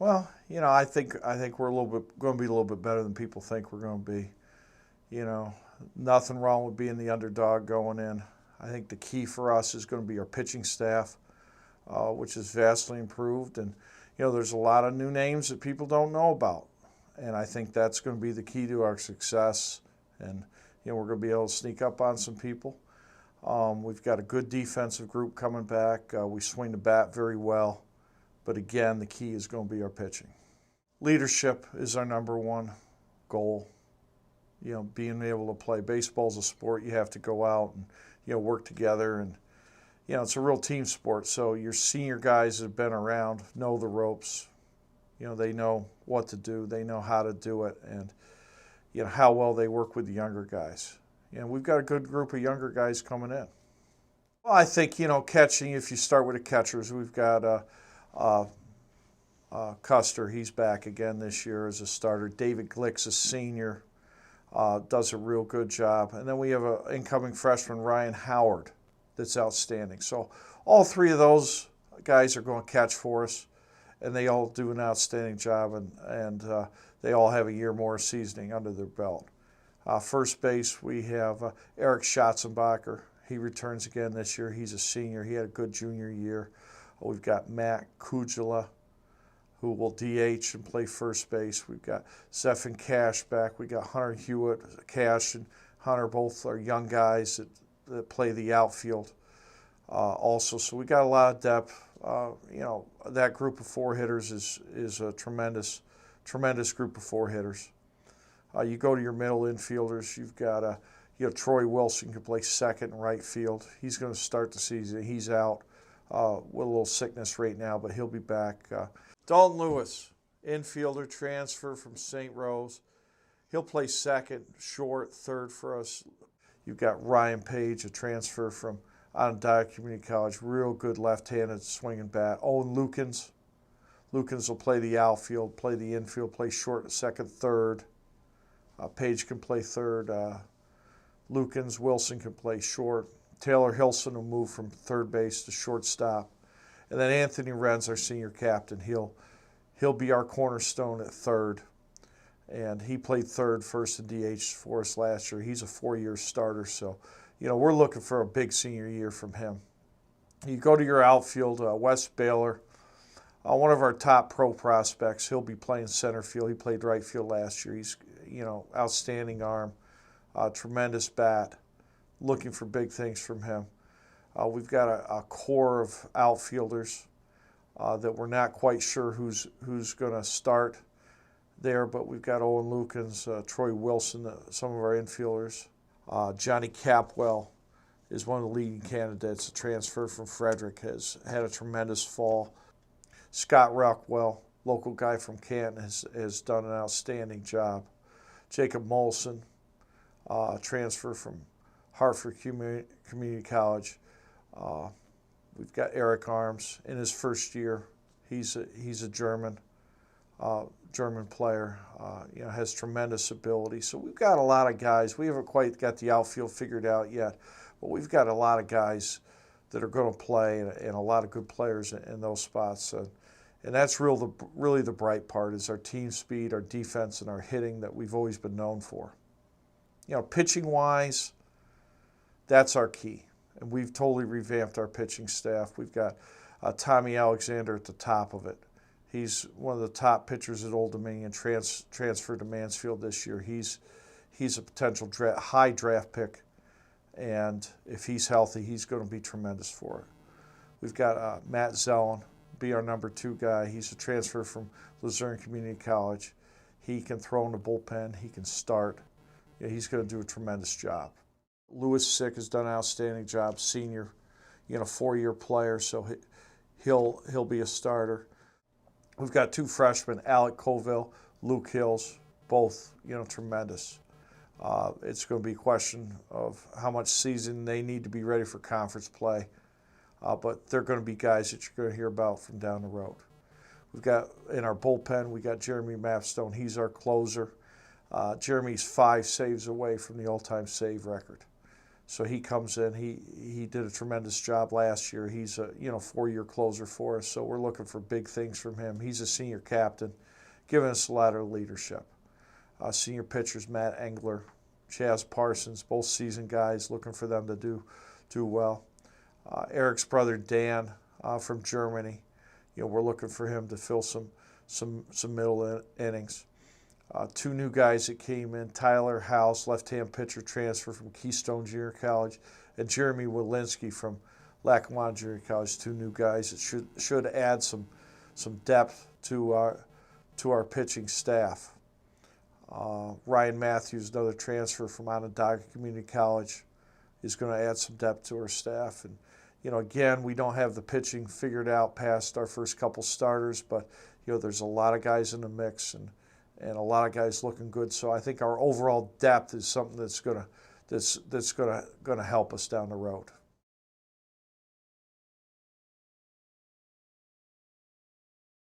Well, I think we're going to be a little bit better than people think we're going to be. You know, nothing wrong with being the underdog going in. I think the key for us is going to be our pitching staff, which is vastly improved. And, there's a lot of new names that people don't know about. And I think that's going to be the key to our success. And, we're going to be able to sneak up on some people. We've got a good defensive group coming back. We swing the bat very well. But again, the key is going to be our pitching. Leadership is our number one goal. Being able to play. Baseball's a sport. You have to go out and, work together. And, it's a real team sport. So your senior guys that have been around know the ropes. They know what to do. They know how to do it. And, how well they work with the younger guys. We've got a good group of younger guys coming in. Well, I think, catching, if you start with the catchers, we've got Custer. He's back again this year as a starter. David Glick's a senior. Does a real good job. And then we have an incoming freshman, Ryan Howard, that's outstanding. So all three of those guys are going to catch for us, and they all do an outstanding job, and they all have a year more seasoning under their belt. First base, we have Eric Schatzenbacher. He returns again this year. He's a senior. He had a good junior year. We've got Matt Kujala, who will DH and play first base. We've got Zephan Cash back. We got Hunter Hewitt. Cash and Hunter both are young guys that play the outfield also. So we got a lot of depth. That group of four hitters is a tremendous group of four hitters. You go to your middle infielders. You've got Troy Wilson can play second and right field. He's going to start the season. He's out with a little sickness right now, but he'll be back. Dalton Lewis, infielder, transfer from St. Rose. He'll play second, short, third for us. You've got Ryan Page, a transfer from Onondaga Community College, real good left-handed swinging bat. Owen Lukens. Lukens will play the outfield, play the infield, play short, second, third. Page can play third. Lukens, Wilson can play short. Taylor Hillson will move from third base to shortstop. And then Anthony Wren's our senior captain. He'll be our cornerstone at third. And he played third, first, and DH for us last year. He's a four-year starter, so we're looking for a big senior year from him. You go to your outfield, Wes Baylor, one of our top pro prospects. He'll be playing center field. He played right field last year. He's outstanding arm, tremendous bat. Looking for big things from him. We've got a core of outfielders that we're not quite sure who's going to start there, but we've got Owen Lukens, Troy Wilson, some of our infielders. Johnny Capwell is one of the leading candidates. A transfer from Frederick, has had a tremendous fall. Scott Rockwell, local guy from Canton, has done an outstanding job. Jacob Molson, transfer from Hartford Community College. We've got Eric Arms in his first year. He's a German player. Has tremendous ability. So we've got a lot of guys. We haven't quite got the outfield figured out yet, but we've got a lot of guys that are going to play, and a lot of good players in those spots. And that's really the bright part is our team speed, our defense, and our hitting that we've always been known for. Pitching-wise, that's our key. And we've totally revamped our pitching staff. We've got Tommy Alexander at the top of it. He's one of the top pitchers at Old Dominion, transferred to Mansfield this year. He's a potential high draft pick, and if he's healthy, he's going to be tremendous for it. We've got Matt Zellen, be our number 2 guy. He's a transfer from Luzerne Community College. He can throw in the bullpen. He can start. He's going to do a tremendous job. Lewis Sick has done an outstanding job, senior, 4-year player, so he'll be a starter. We've got 2 freshmen, Alec Colville, Luke Hills, both, tremendous. It's going to be a question of how much season they need to be ready for conference play, but they're going to be guys that you're going to hear about from down the road. We've got, in our bullpen, we got Jeremy Mapstone. He's our closer. Jeremy's 5 saves away from the all-time save record. So he comes in. He did a tremendous job last year. He's a 4-year closer for us. So we're looking for big things from him. He's a senior captain, giving us a lot of leadership. Senior pitchers Matt Engler, Chaz Parsons, both seasoned guys. Looking for them to do well. Eric's brother Dan from Germany. We're looking for him to fill some middle innings. 2 new guys that came in, Tyler House, left-hand pitcher transfer from Keystone Junior College, and Jeremy Walensky from Lackawanna Junior College, 2 new guys that should add some depth to our pitching staff. Ryan Matthews, another transfer from Onondaga Community College, is going to add some depth to our staff. And again, we don't have the pitching figured out past our first couple starters, but there's a lot of guys in the mix and a lot of guys looking good. So I think our overall depth is something that's gonna help us down the road.